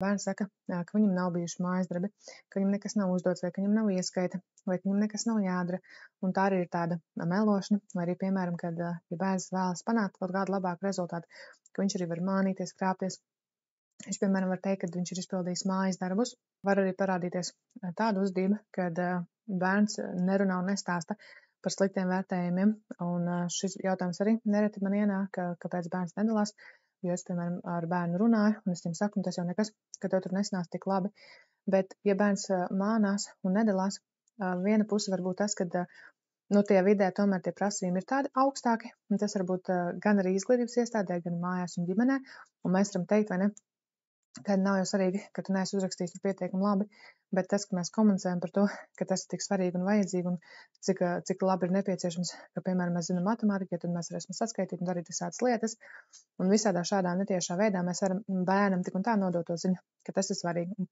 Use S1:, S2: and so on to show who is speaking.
S1: Bērns saka, ka viņam nav bijuši mājasdarbi, ka viņam nekas nav uzdots, vai ka viņam nav ieskaita, vai ka viņam nekas nav jādara. Un tā arī ir tāda melošana, vai arī, piemēram, kad ja bērns vēlas panākt kaut kādu labāku rezultātu, ka viņš arī var mānīties, krāpties. Viņš, piemēram, var teikt, ka viņš ir izpildījis mājas darbus. Var arī parādīties tāda uzvedība, kad bērns nerunā un nestāsta par sliktiem vērtējumiem. Un šis jautājums arī nereti man ienāk, kāpēc bērns nedalās. Jo es, piemēram, ar bērnu runāju, un es viņam saku, tas jau nekas, ka tev tur nesanāca tik labi. Bet, ja bērns mānās un nedalās, viena puse var būt tas, ka tie vidē tomēr tie prasījumi ir tādi augstāki, un tas var būt gan arī izglītības iestādē, gan mājās un ģimenē, un mēs varam teikt, vai ne, ka nav jau svarīgi, ka tu neesi uzrakstījis to pietiekami labi, bet tas, ka mēs komunicējam par to, ka tas ir tik svarīgi un vajadzīgi, un cik labi ir nepieciešams, ka, piemēram, mēs zinām matemātiku, ja tad mēs varēsim saskaitīt un darīt visādas lietas, un visādā šādā netiešā veidā mēs varam bērnam tik un tā nodot to ziņu, ka tas ir svarīgi.